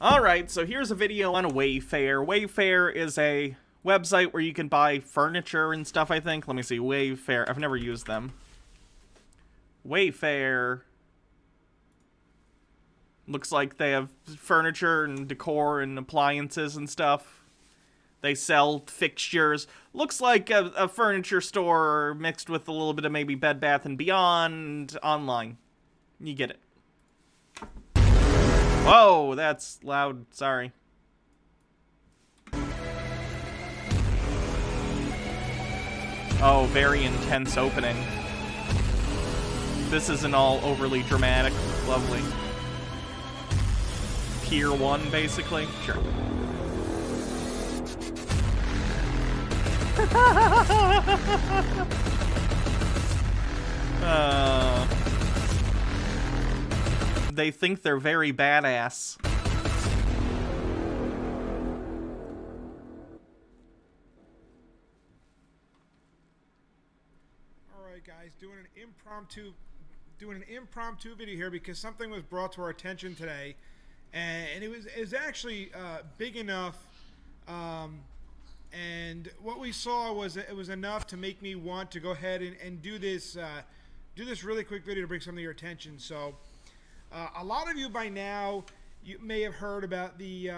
Alright, so here's a video on Wayfair. Wayfair is a website where you can buy furniture and stuff, I think. Let me see, Wayfair. I've never used them. Wayfair. Looks like they have furniture and decor and appliances and stuff. They sell fixtures. Looks like a furniture store mixed with a little bit of maybe Bed Bath & Beyond online. You get it. Whoa, that's loud. Sorry. Oh, very intense opening. This isn't all overly dramatic. Lovely. Tier 1, basically. Sure. They think they're very badass. Alright guys, doing an impromptu video here because something was brought to our attention today, and it was actually big enough, and what we saw was it was enough to make me want to go ahead and do this really quick video to bring some of your attention. So a lot of you by now, you may have heard about the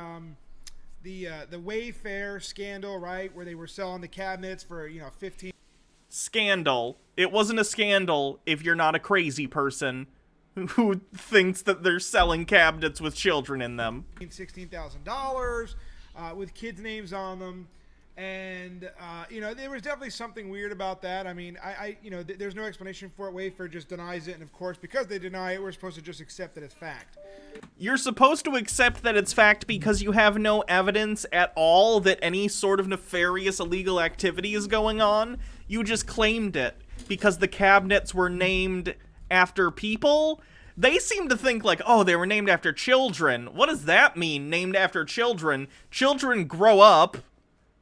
Wayfair scandal, right? Where they were selling the cabinets for, 15. Scandal. It wasn't a scandal if you're not a crazy person who thinks that they're selling cabinets with children in them. $16,000 with kids' names on them. And, there was definitely something weird about that. I mean, there's no explanation for it. Wayfair just denies it. And, of course, because they deny it, we're supposed to just accept that it's fact. You're supposed to accept that it's fact because you have no evidence at all that any sort of nefarious illegal activity is going on. You just claimed it because the cabinets were named after people. They seem to think like, oh, they were named after children. What does that mean, named after children? Children grow up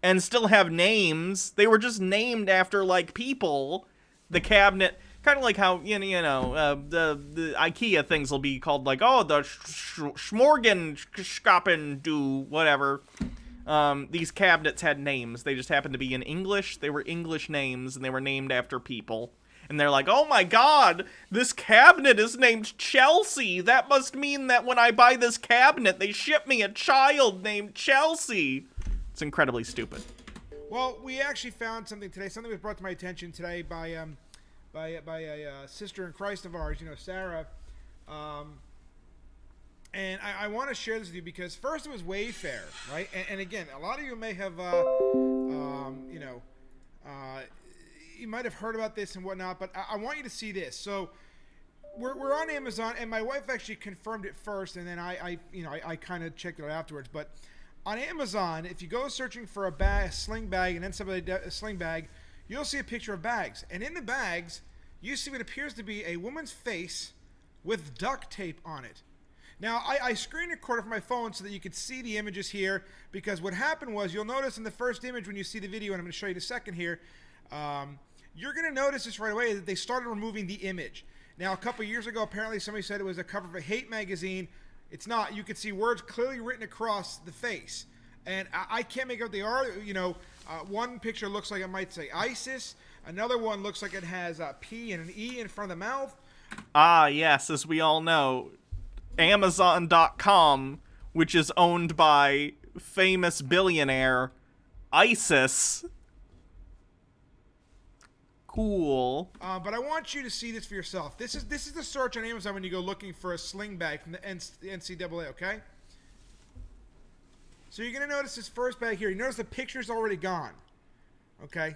and still have names. They were just named after, like, people. The cabinet, kind of like how, the IKEA things will be called, like, oh, the Schmorgenskapen do whatever. These cabinets had names. They just happened to be in English. They were English names, and they were named after people. And they're like, oh my god, this cabinet is named Chelsea. That must mean that when I buy this cabinet, they ship me a child named Chelsea. It's incredibly stupid. Well, we actually found something today. Something was brought to my attention today by a sister in Christ of ours, Sarah. And I want to share this with you because first it was Wayfair, right? And again, a lot of you may have, you might have heard about this and whatnot, but I want you to see this. So we're on Amazon, and my wife actually confirmed it first, and then I kind of checked it out afterwards, but on Amazon, if you go searching for a sling bag and then somebody a sling bag, you'll see a picture of bags. And in the bags, you see what appears to be a woman's face with duct tape on it. Now, I screen recorded from my phone so that you could see the images here, because what happened was, you'll notice in the first image when you see the video, and I'm going to show you in a second here, you're going to notice this right away, that they started removing the image. Now, a couple years ago, apparently somebody said it was a cover of a hate magazine. It's not. You can see words clearly written across the face. And I can't make out what they are. One picture looks like it might say ISIS. Another one looks like it has a P and an E in front of the mouth. Ah, yes, as we all know, Amazon.com, which is owned by famous billionaire ISIS. Cool. But I want you to see this for yourself. This is the search on Amazon when you go looking for a sling bag from the NCAA, okay? So you're going to notice this first bag here. You notice the picture's already gone, okay?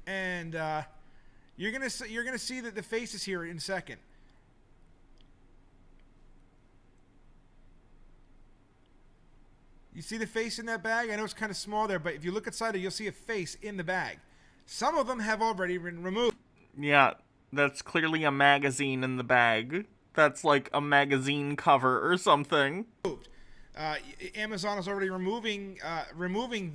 And you're going to see that the face is here in a second. You see the face in that bag? I know it's kind of small there, but if you look inside it, you'll see a face in the bag. Some of them have already been removed. Yeah, that's clearly a magazine in the bag. That's like a magazine cover or something. Amazon is already removing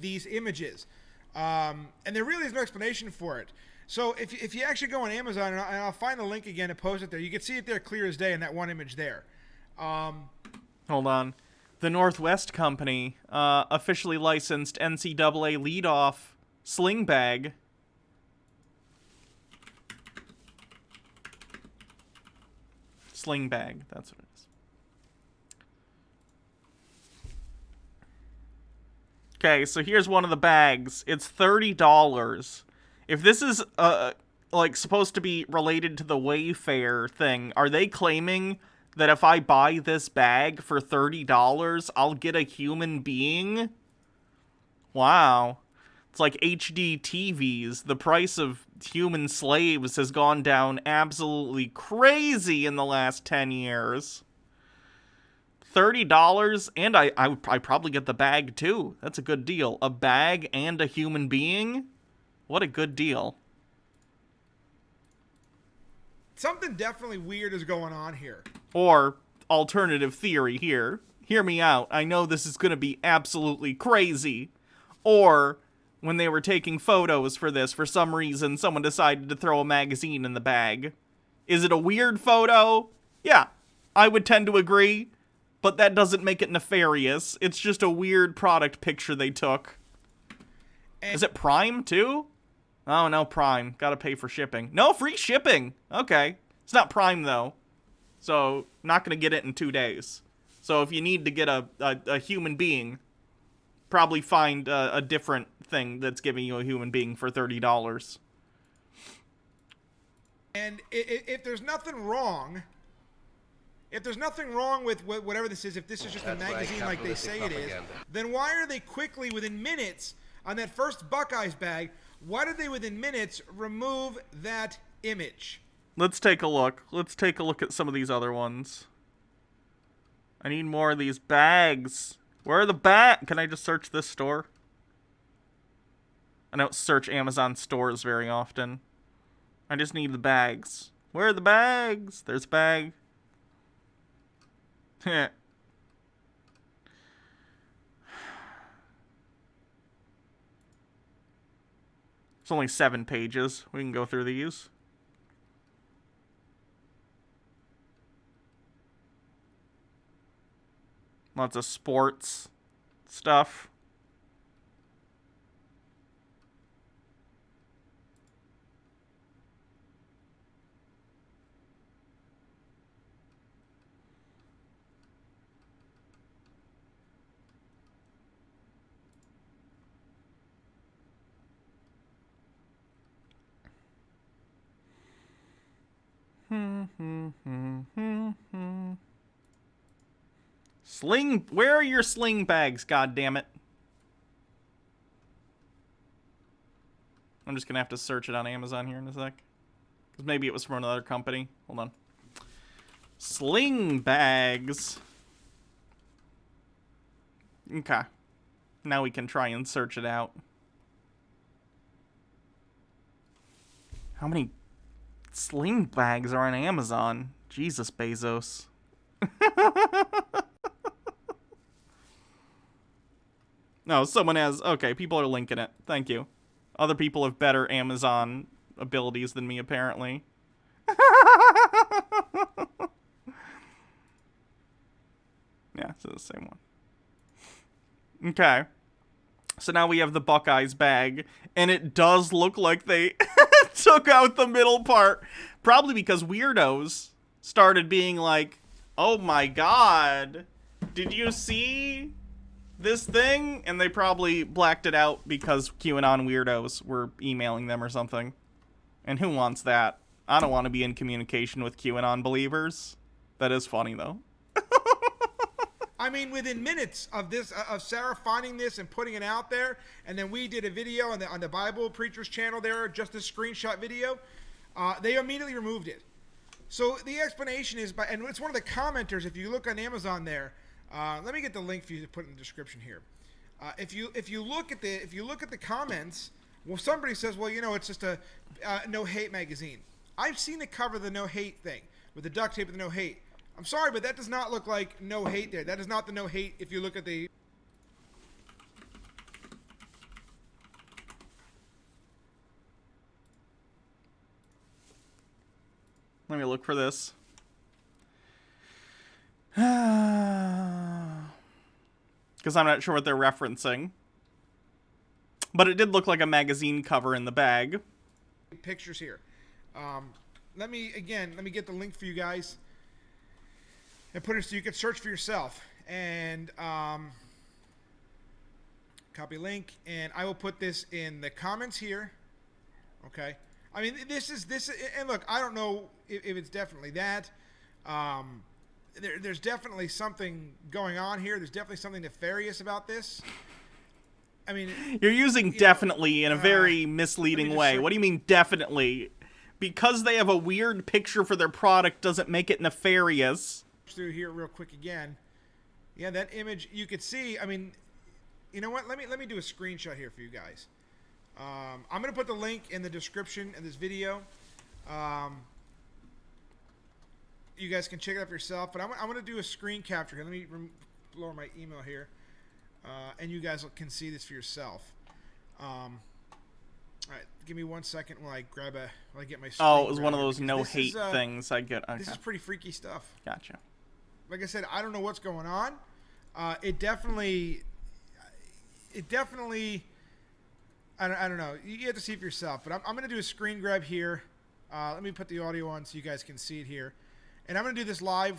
these images, and there really is no explanation for it. So if you actually go on Amazon, and I'll find the link again and post it there, you can see it there clear as day in that one image there. Hold on. The Northwest Company officially licensed NCAA leadoff sling bag. Sling bag, that's what it is. Okay, so here's one of the bags. It's $30. If this is like supposed to be related to the Wayfair thing, are they claiming that if I buy this bag for $30, I'll get a human being? Wow. It's like HD TVs. The price of human slaves has gone down absolutely crazy in the last 10 years. $30, and I probably get the bag too. That's a good deal. A bag and a human being? What a good deal. Something definitely weird is going on here. Or, alternative theory here. Hear me out. I know this is going to be absolutely crazy. Or, when they were taking photos for this, for some reason, someone decided to throw a magazine in the bag. Is it a weird photo? Yeah, I would tend to agree. But that doesn't make it nefarious. It's just a weird product picture they took. Is it Prime, too? Oh, no, Prime. Gotta pay for shipping. No, free shipping! Okay. It's not Prime, though. So, not gonna get it in 2 days. So, if you need to get a human being, probably find a different thing that's giving you a human being for $30. And if there's nothing wrong... If there's nothing wrong with whatever this is, if this is just a magazine like they say it is, then why are they quickly, within minutes, on that first Buckeyes bag, why did they within minutes remove that image? Let's take a look. Let's take a look at some of these other ones. I need more of these bags. Where are the bags? Can I just search this store? I don't search Amazon stores very often. I just need the bags. Where are the bags? There's a bag. It's only 7 pages. We can go through these. Lots of sports stuff. Sling, where are your sling bags, goddammit? I'm just gonna have to search it on Amazon here in a sec. Because maybe it was from another company. Hold on. Sling bags. Okay. Now we can try and search it out. How many sling bags are on Amazon? Jesus, Bezos. No, someone has... Okay, people are linking it. Thank you. Other people have better Amazon abilities than me, apparently. Yeah, it's the same one. Okay. So now we have the Buckeyes bag, and it does look like they took out the middle part. Probably because weirdos started being like, oh my god, did you see this thing? And they probably blacked it out because QAnon weirdos were emailing them or something. And who wants that? I don't want to be in communication with QAnon believers. That is funny, though. I mean, within minutes of this, of Sarah finding this and putting it out there, and then we did a video on the Bible Preachers channel there, just a screenshot video, they immediately removed it. So the explanation is, and it's one of the commenters, if you look on Amazon there, let me get the link for you to put in the description here. If you look at the comments, well, somebody says, well, you know, it's just a no hate magazine. I've seen the cover of the no hate thing with the duct tape of the no hate. I'm sorry, but that does not look like no hate there. That is not the no hate if you look at the... Let me look for this. Because I'm not sure what they're referencing. But it did look like a magazine cover in the bag. Pictures here. Let me get the link for you guys and put it so you can search for yourself. And copy link, and I will put this in the comments here. Okay. I mean, this is, and look, I don't know if it's definitely that. There's definitely something going on here. There's definitely something nefarious about this. I mean, you're using definitely in a very misleading way. What do you mean definitely? Because they have a weird picture for their product doesn't make it nefarious. Through here real quick again. Yeah, that image you could see. I mean, you know what? Let me do a screenshot here for you guys. I'm gonna put the link in the description of this video. You guys can check it out for yourself. But I'm gonna do a screen capture here. Let me lower my email here, and you guys can see this for yourself. All right, give me 1 second while I get my. Oh, it was one of those no hate things I get. Okay. This is pretty freaky stuff. Gotcha. Like I said, I don't know what's going on. It definitely. I don't know. You have to see it for yourself. But I'm going to do a screen grab here. Let me put the audio on so you guys can see it here. And I'm going to do this live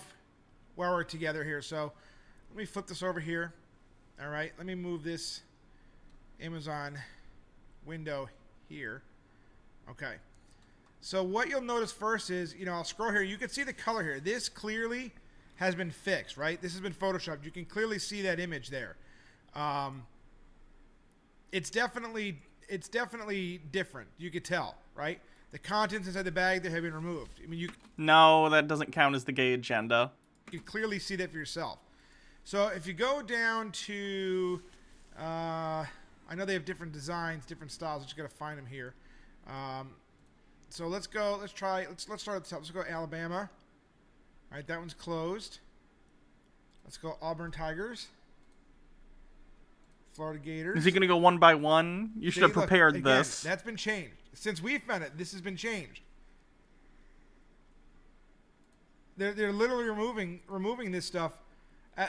while we're together here. So let me flip this over here. All right. Let me move this Amazon window here. Okay. So what you'll notice first is, I'll scroll here. You can see the color here. This clearly has been fixed, right? This has been photoshopped. You can clearly see that image there. It's definitely different. You could tell, right? The contents inside the bag, they have been removed. I mean, No, that doesn't count as the gay agenda. You can clearly see that for yourself. So if you go down to, I know they have different designs, different styles. I just got to find them here. So let's go. Let's start at the top. Let's go Alabama. All right, that one's closed. Let's go Auburn Tigers. Florida Gators. Is he going to go one by one? You should have prepared this. That's been changed. Since we found it, this has been changed. They're literally removing this stuff.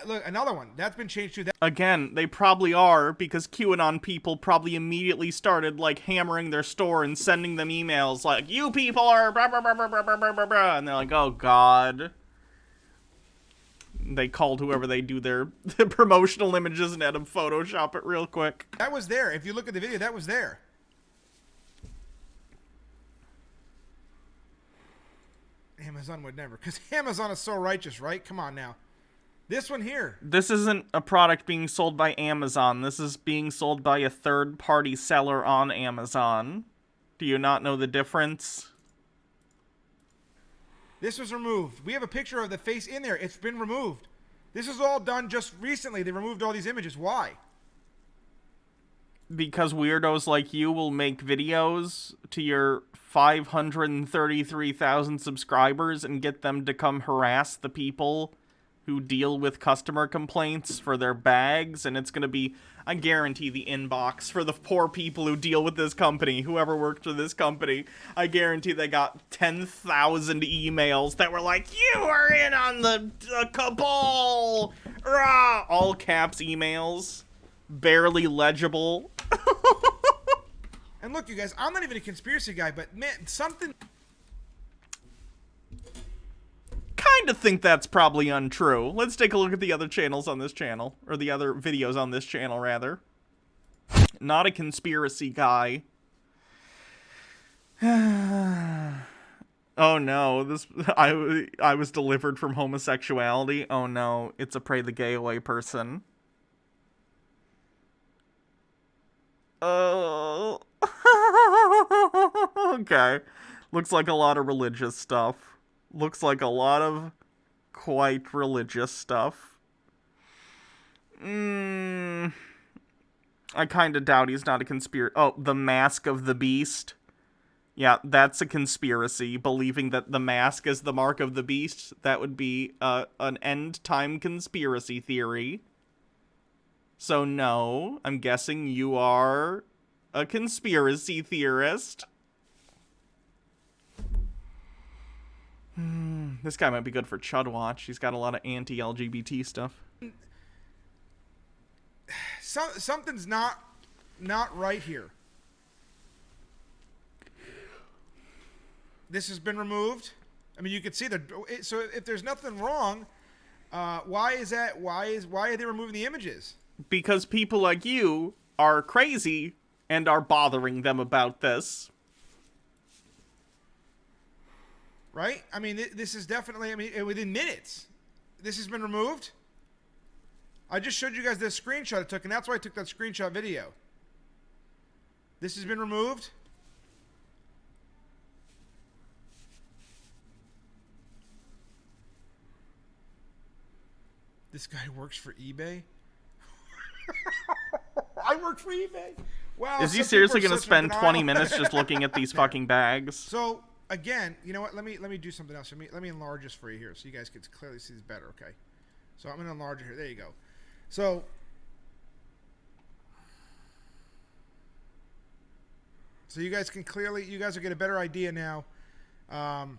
Look, another one. That's been changed too. Again, they probably are, because QAnon people probably immediately started, hammering their store and sending them emails like, you people are blah, blah, blah, blah, blah, blah, blah, blah. And they're like, oh, God. They called whoever they do their promotional images and had them Photoshop it real quick. That was there. If you look at the video, that was there. Amazon would never, because Amazon is so righteous, right? Come on now. This one here. This isn't a product being sold by Amazon. This is being sold by a third-party seller on Amazon. Do you not know the difference? This was removed. We have a picture of the face in there. It's been removed. This is all done just recently. They removed all these images. Why? Because weirdos like you will make videos to your 533,000 subscribers and get them to come harass the people who deal with customer complaints for their bags, and it's going to be, I guarantee, the inbox for the poor people who deal with this company, whoever worked for this company. I guarantee they got 10,000 emails that were like, you are in on the cabal! Rah! All caps emails. Barely legible. And look, you guys, I'm not even a conspiracy guy, but man, something... Kind of think that's probably untrue. Let's take a look at the other channels on this channel, or the other videos on this channel, rather. Not a conspiracy guy. Oh no, I was delivered from homosexuality. Oh no, it's a pray the gay away person. Oh. Okay. Looks like a lot of religious stuff. Looks like a lot of quite religious stuff. I kind of doubt he's not a conspiracy. Oh, the Mask of the Beast. Yeah, that's a conspiracy. Believing that the mask is the mark of the beast. That would be an end-time conspiracy theory. So no, I'm guessing you are a conspiracy theorist. This guy might be good for Chud Watch. He's got a lot of anti-LGBT stuff. something's not right here. This has been removed. I mean, you can see so if there's nothing wrong, why is that? Why are they removing the images? Because people like you are crazy and are bothering them about this. Right? I mean, this is definitely, I mean, within minutes. This has been removed. I just showed you guys this screenshot I took, and that's why I took that screenshot video. This has been removed. This guy works for eBay? I work for eBay. Wow. Is he seriously going to spend 20 minutes just looking at these fucking bags? So, again, you know what? Let me do something else. Let me enlarge this for you here so you guys can clearly see this better, okay? So I'm going to enlarge it here. There you go. So you guys will get a better idea now. Can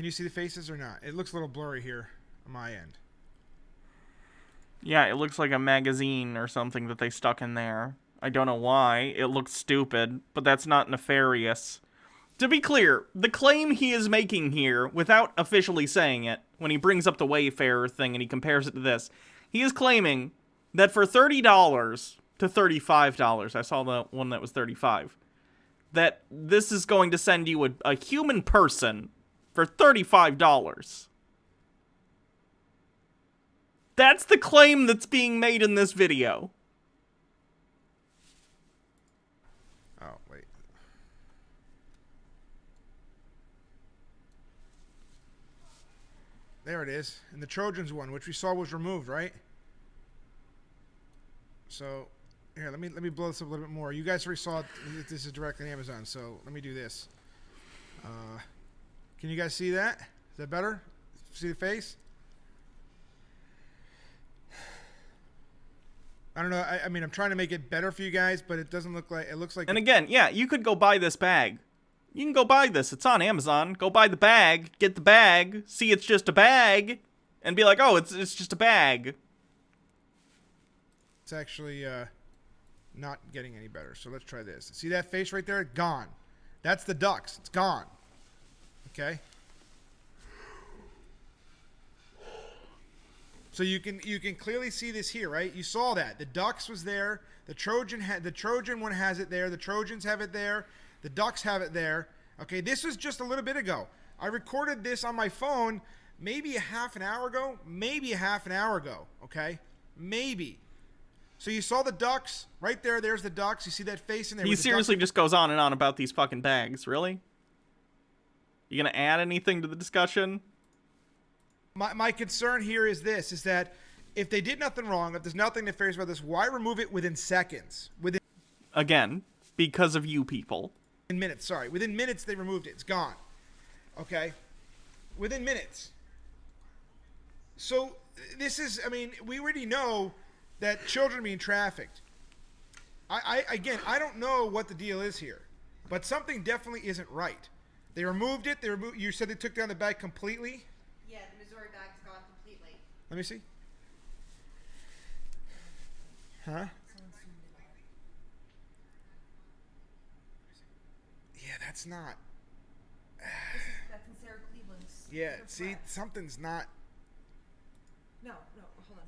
you see the faces or not? It looks a little blurry here on my end. Yeah, it looks like a magazine or something that they stuck in there. I don't know why. It looks stupid, but that's not nefarious. To be clear, the claim he is making here, without officially saying it, when he brings up the Wayfair thing and he compares it to this, he is claiming that for $30 to $35, I saw the one that was $35, that this is going to send you a human person for $35. That's the claim that's being made in this video. Oh, wait. There it is. And the Trojans one, which we saw was removed, right? So, here, let me blow this up a little bit more. You guys already saw this is directly on Amazon, so let me do this. Can you guys see that? Is that better? See the face? I don't know. I mean, I'm trying to make it better for you guys, but it doesn't look like... It looks like... And again, yeah, you could go buy this bag. You can go buy this. It's on Amazon. Go buy the bag. Get the bag. See it's just a bag. And be like, oh, it's just a bag. It's actually not getting any better. So let's try this. See that face right there? Gone. That's the ducks. It's gone. Okay? So you can clearly see this here, right? You saw that. The ducks was there. The Trojan one has it there. The Trojans have it there. The ducks have it there. Okay, this was just a little bit ago. I recorded this on my phone maybe a half an hour ago. Okay? Maybe. So you saw the ducks right there. There's the ducks. You see that face in there. He seriously just goes on and on about these fucking bags. Really? You gonna add anything to the discussion? My concern here is this, is that if they did nothing wrong, if there's nothing nefarious about this, why remove it within seconds? Again, because of you people. Within minutes they removed it. It's gone. Okay? Within minutes. So this is, I mean, we already know that children are being trafficked. Again, I don't know what the deal is here, but something definitely isn't right. They removed it. You said they took down the bag completely? Yeah, the Missouri bag's gone completely. Let me see. Huh? Yeah, that's not. That's in Sarah Cleveland's. Yeah, see, something's not. No, hold on.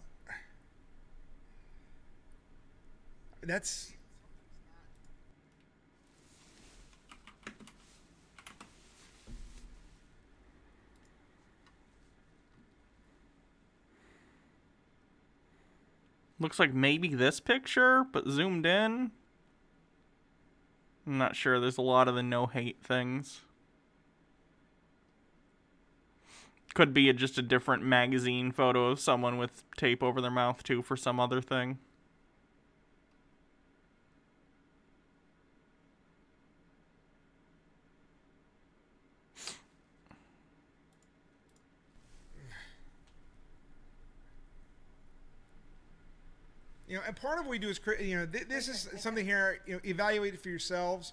That's. Looks like maybe this picture, but zoomed in. I'm not sure. There's a lot of the no-hate things. Could be just a different magazine photo of someone with tape over their mouth, too, for some other thing. You know, and part of what we do is, you know, this is something here, you know, evaluate it for yourselves.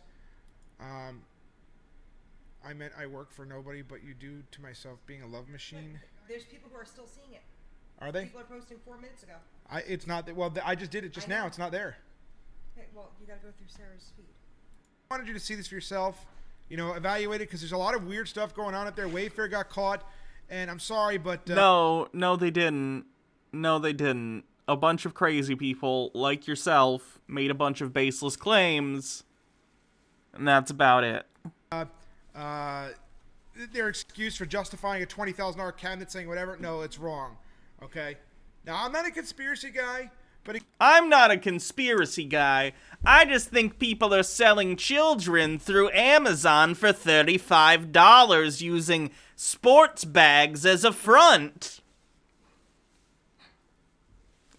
I meant I work for nobody, but you do to myself being a love machine. There's people who are still seeing it. Are they? People are posting 4 minutes ago. It's not. Well, I just did it just now. It's not there. Okay, well, you gotta go through Sarah's feed. I wanted you to see this for yourself. You know, evaluate it because there's a lot of weird stuff going on out there. Wayfair got caught, and I'm sorry, but No, they didn't. No, they didn't. A bunch of crazy people like yourself made a bunch of baseless claims, and that's about it. Their excuse for justifying a $20,000 cabinet saying whatever. No, it's wrong. Okay. Now I'm not a conspiracy guy, but I'm not a conspiracy guy. I just think people are selling children through Amazon for $35 using sports bags as a front.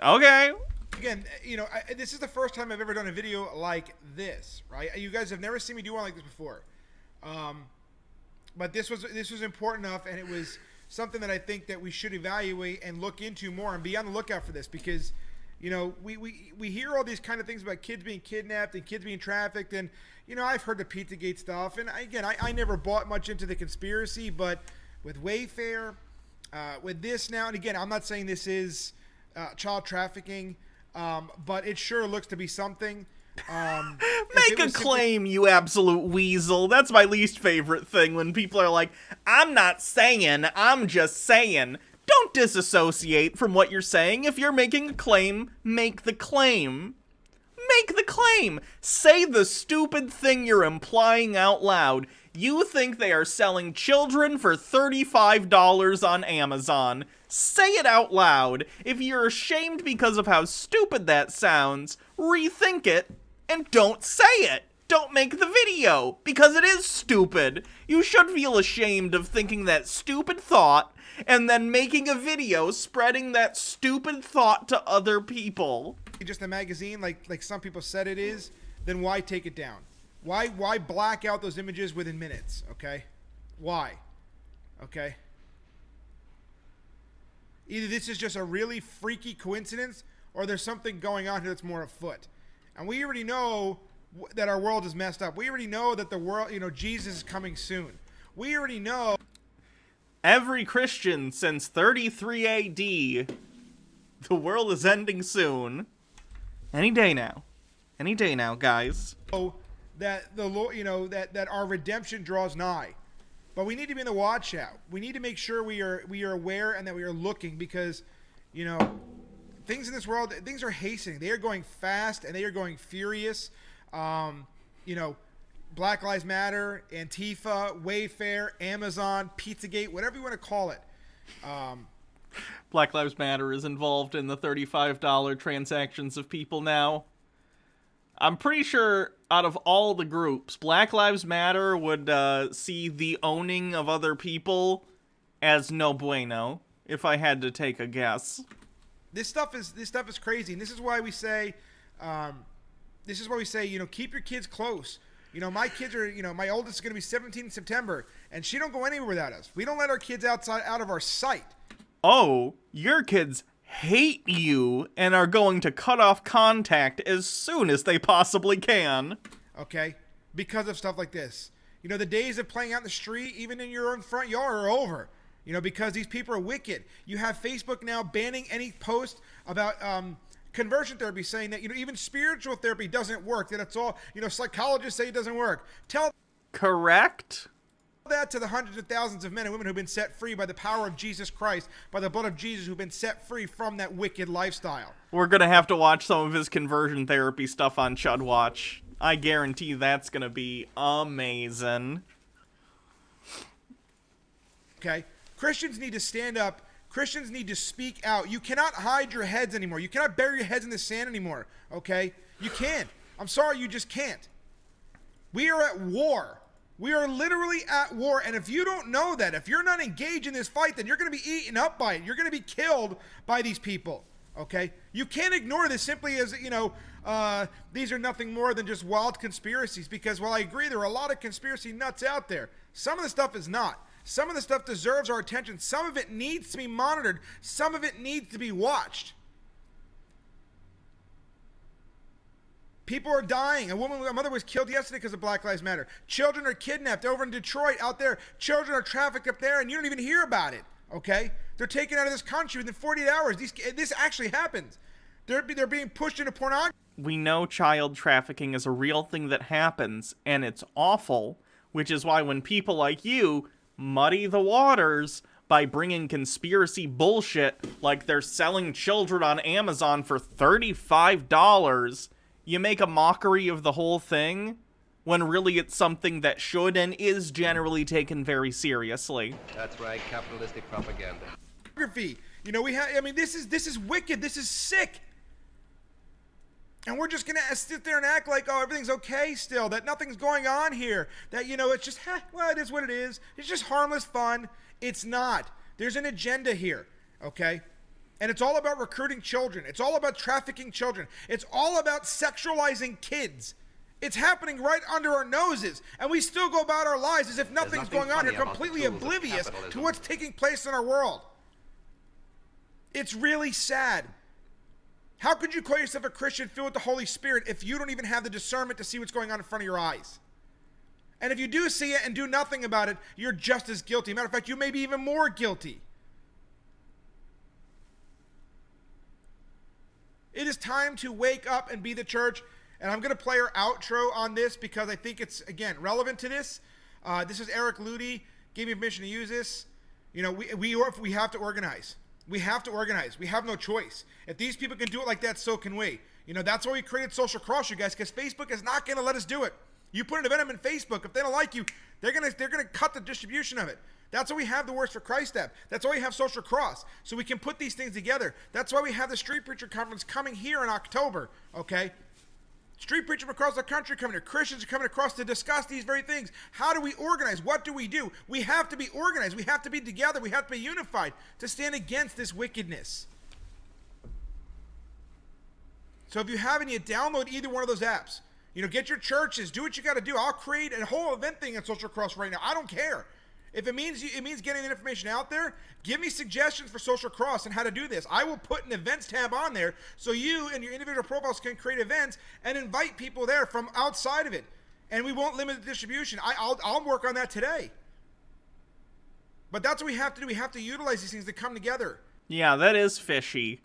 Okay. again, you know, this is the first time I've ever done a video like this, right? You guys have never seen me do one like this before. But this was important enough, and it was something that I think that we should evaluate and look into more and be on the lookout for this, because you know, we hear all these kind of things about kids being kidnapped and kids being trafficked, and you know, I've heard the Pizzagate stuff, and again, I never bought much into the conspiracy, but with Wayfair, with this now, and again, I'm not saying this is child trafficking, but it sure looks to be something. Make a claim, you absolute weasel. That's my least favorite thing, when people are like, I'm not saying, I'm just saying. Don't disassociate from what you're saying. If you're making a claim, make the claim. Make the claim. Say the stupid thing you're implying out loud. You think they are selling children for $35 on Amazon. Say it out loud. If you're ashamed because of how stupid that sounds, rethink it and don't say it. Don't make the video, because it is stupid. You should feel ashamed of thinking that stupid thought and then making a video spreading that stupid thought to other people. Just a magazine, like some people said it is, then why take it down? Why black out those images within minutes? Okay, why? Okay. Either this is just a really freaky coincidence, or there's something going on here that's more afoot. And we already know that our world is messed up. We already know that the world, you know, Jesus is coming soon. We already know. Every Christian since 33 AD, the world is ending soon. Any day now. Any day now, guys. That the Lord, you know, that our redemption draws nigh. But we need to be in the watch out. We need to make sure we are aware and that we are looking, because, you know, things in this world, things are hastening. They are going fast and they are going furious. You know, Black Lives Matter, Antifa, Wayfair, Amazon, Pizzagate, whatever you want to call it. Black Lives Matter is involved in the $35 transactions of people now. I'm pretty sure out of all the groups, Black Lives Matter would see the owning of other people as no bueno, if I had to take a guess. This stuff is crazy, and this is why we say, you know, keep your kids close. You know, my kids are, you know, my oldest is going to be 17 in September, and she don't go anywhere without us. We don't let our kids out of our sight. Oh, your kids hate you and are going to cut off contact as soon as they possibly can. Okay? Because of stuff like this. You know, the days of playing out in the street, even in your own front yard, are over. You know, because these people are wicked. You have Facebook now banning any post about conversion therapy, saying that, you know, even spiritual therapy doesn't work, that it's all, you know, psychologists say it doesn't work. Tell Correct? that to the hundreds of thousands of men and women who've been set free by the power of Jesus Christ, by the blood of Jesus, who've been set free from that wicked lifestyle. We're gonna have to watch some of his conversion therapy stuff on Chud Watch. I guarantee that's gonna be amazing. Okay? Christians need to stand up. Christians need to speak out. You cannot hide your heads anymore. You cannot bury your heads in the sand anymore. Okay? You can't. I'm sorry, you just can't. We are at war. We are literally at war. And if you don't know that, if you're not engaged in this fight, then you're going to be eaten up by it. You're going to be killed by these people. Okay? You can't ignore this simply as, you know, these are nothing more than just wild conspiracies. Because while I agree there are a lot of conspiracy nuts out there, some of the stuff is not. Some of the stuff deserves our attention. Some of it needs to be monitored. Some of it needs to be watched. People are dying. A mother was killed yesterday because of Black Lives Matter. Children are kidnapped over in Detroit out there. Children are trafficked up there, and you don't even hear about it. Okay? They're taken out of this country within 48 hours. This actually happens. They're being pushed into pornography. We know child trafficking is a real thing that happens, and it's awful, which is why when people like you muddy the waters by bringing conspiracy bullshit like they're selling children on Amazon for $35, you make a mockery of the whole thing, when really it's something that should and is generally taken very seriously. That's right, capitalistic propaganda. You know, this is wicked. This is sick. And we're just going to sit there and act like, oh, everything's okay still, that nothing's going on here, that, you know, it's just, well, it is what it is. It's just harmless fun. It's not. There's an agenda here, okay? And it's all about recruiting children. It's all about trafficking children. It's all about sexualizing kids. It's happening right under our noses, and we still go about our lives as if nothing's going on here, completely oblivious to what's taking place in our world. It's really sad. How could you call yourself a Christian filled with the Holy Spirit if you don't even have the discernment to see what's going on in front of your eyes? And if you do see it and do nothing about it, you're just as guilty. Matter of fact, you may be even more guilty. It is time to wake up and be the church. And I'm going to play our outro on this because I think it's, again, relevant to this. This is Eric Ludy. Gave me permission to use this. You know, we have to organize. We have to organize. We have no choice. If these people can do it like that, so can we. You know, that's why we created Social Cross, you guys, because Facebook is not going to let us do it. You put an event in Facebook, if they don't like you, they're gonna cut the distribution of it. That's why we have the Words for Christ app. That's why we have Social Cross, so we can put these things together. That's why we have the Street Preacher Conference coming here in October, okay? Street preachers from across the country coming here. Christians are coming across to discuss these very things. How do we organize? What do we do? We have to be organized. We have to be together. We have to be unified to stand against this wickedness. So if you haven't yet, download either one of those apps. You know, get your churches. Do what you got to do. I'll create a whole event thing on Social Cross right now. I don't care. If it means getting the information out there, give me suggestions for Social Cross and how to do this. I will put an events tab on there so you and your individual profiles can create events and invite people there from outside of it. And we won't limit the distribution. I'll work on that today. But that's what we have to do. We have to utilize these things to come together. Yeah, that is fishy.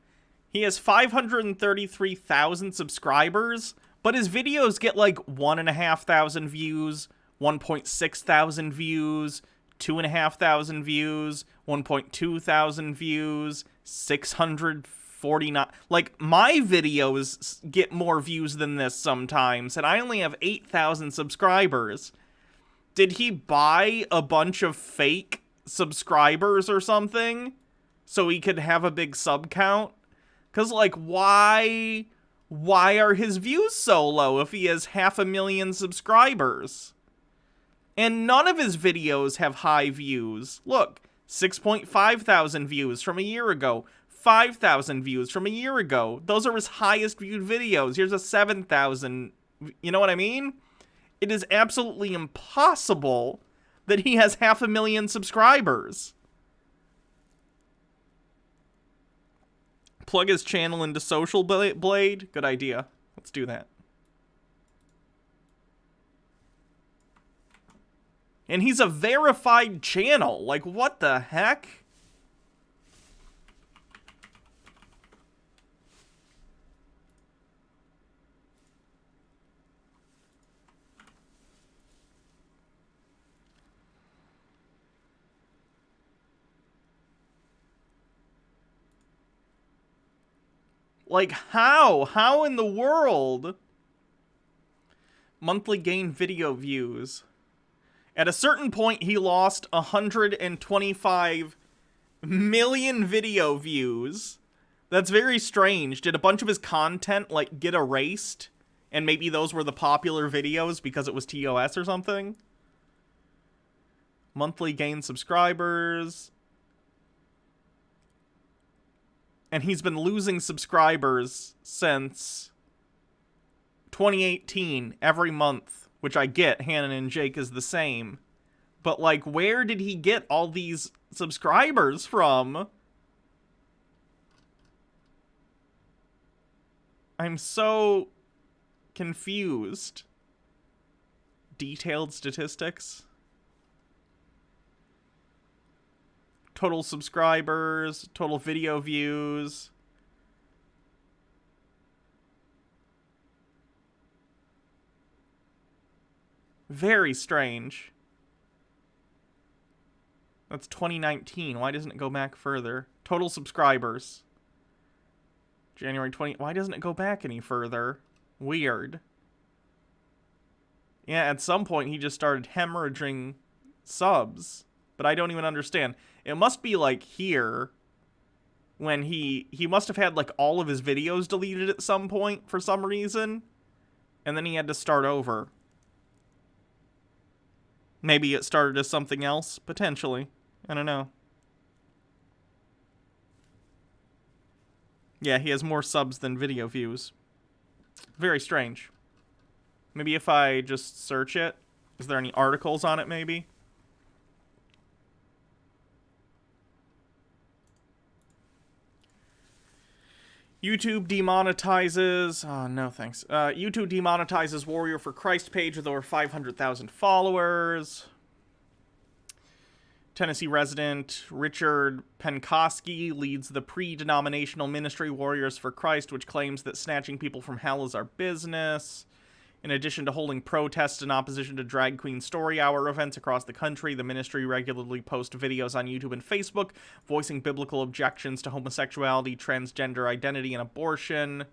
He has 533,000 subscribers, but his videos get like 1,500 views, 1,600 views, 2,500 views, 1,200 views, 649. Like, my videos get more views than this sometimes, and I only have 8,000 subscribers. Did he buy a bunch of fake subscribers or something so he could have a big sub count? Because, like, why are his views so low if he has 500,000 subscribers? And none of his videos have high views. Look, 6,500 views from a year ago. 5,000 views from a year ago. Those are his highest viewed videos. Here's a 7,000. You know what I mean? It is absolutely impossible that he has 500,000 subscribers. Plug his channel into Social Blade. Good idea. Let's do that. And he's a verified channel. Like, what the heck? Like, how? How in the world? Monthly gain video views. At a certain point, he lost 125 million video views. That's very strange. Did a bunch of his content, like, get erased? And maybe those were the popular videos because it was TOS or something? Monthly gain subscribers. And he's been losing subscribers since 2018 every month. Which I get, Hannon and Jake is the same. But, like, where did he get all these subscribers from? I'm so confused. Detailed statistics. total subscribers, total video views. Very strange. That's 2019. Why doesn't it go back further? Total subscribers. January 20... Why doesn't it go back any further? Weird. Yeah, at some point he just started hemorrhaging subs. But I don't even understand. It must be like here when he must have had like all of his videos deleted at some point for some reason. And then he had to start over. Maybe it started as something else, potentially. I don't know. Yeah, he has more subs than video views. Very strange. Maybe if I just search it. Is there any articles on it, maybe? YouTube demonetizes... Oh, no thanks. YouTube demonetizes Warrior for Christ page with over 500,000 followers. Tennessee resident Richard Penkoski leads the pre-denominational ministry Warriors for Christ, which claims that snatching people from hell is our business. In addition to holding protests in opposition to drag queen story hour events across the country, the ministry regularly posts videos on YouTube and Facebook, voicing biblical objections to homosexuality, transgender identity, and abortion.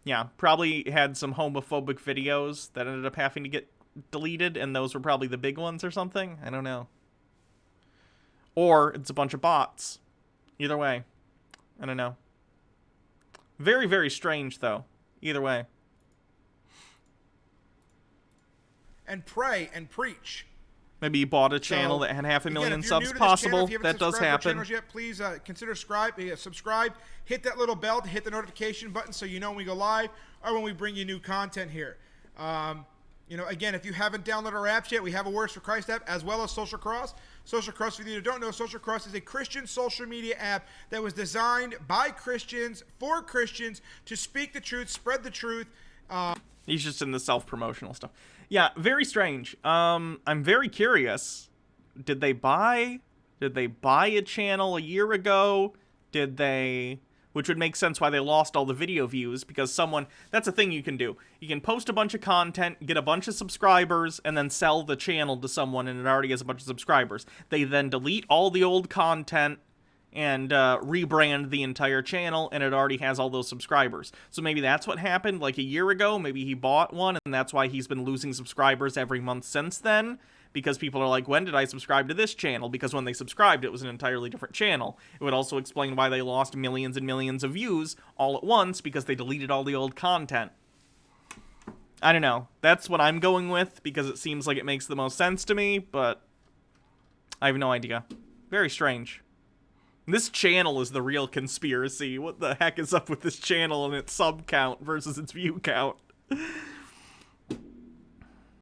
Yeah, probably had some homophobic videos that ended up having to get deleted, and those were probably the big ones or something. I don't know. Or it's a bunch of bots. Either way. I don't know. Very, very strange, though. Either way. And pray and preach. Maybe you bought a channel that had 500,000 subs. Possible. That does happen. Yet, please consider subscribe. Hit that little bell to hit the notification button so you know when we go live or when we bring you new content here. Again, if you haven't downloaded our apps yet, we have a Words for Christ app as well as Social Cross. Social Cross, for you who don't know, Social Cross is a Christian social media app that was designed by Christians for Christians to speak the truth, spread the truth. He's just in the self-promotional stuff. Yeah, very strange. I'm very curious. Did they buy a channel a year ago? Did they... Which would make sense why they lost all the video views, because that's a thing you can do. You can post a bunch of content, get a bunch of subscribers, and then sell the channel to someone, and it already has a bunch of subscribers. They then delete all the old content and rebrand the entire channel, and it already has all those subscribers. So maybe that's what happened like a year ago. Maybe he bought one, and that's why he's been losing subscribers every month since then. Because people are like, when did I subscribe to this channel? Because when they subscribed, it was an entirely different channel. It would also explain why they lost millions and millions of views all at once, because they deleted all the old content. I don't know. That's what I'm going with, because it seems like it makes the most sense to me, but I have no idea. Very strange. This channel is the real conspiracy. What the heck is up with this channel and its sub count versus its view count?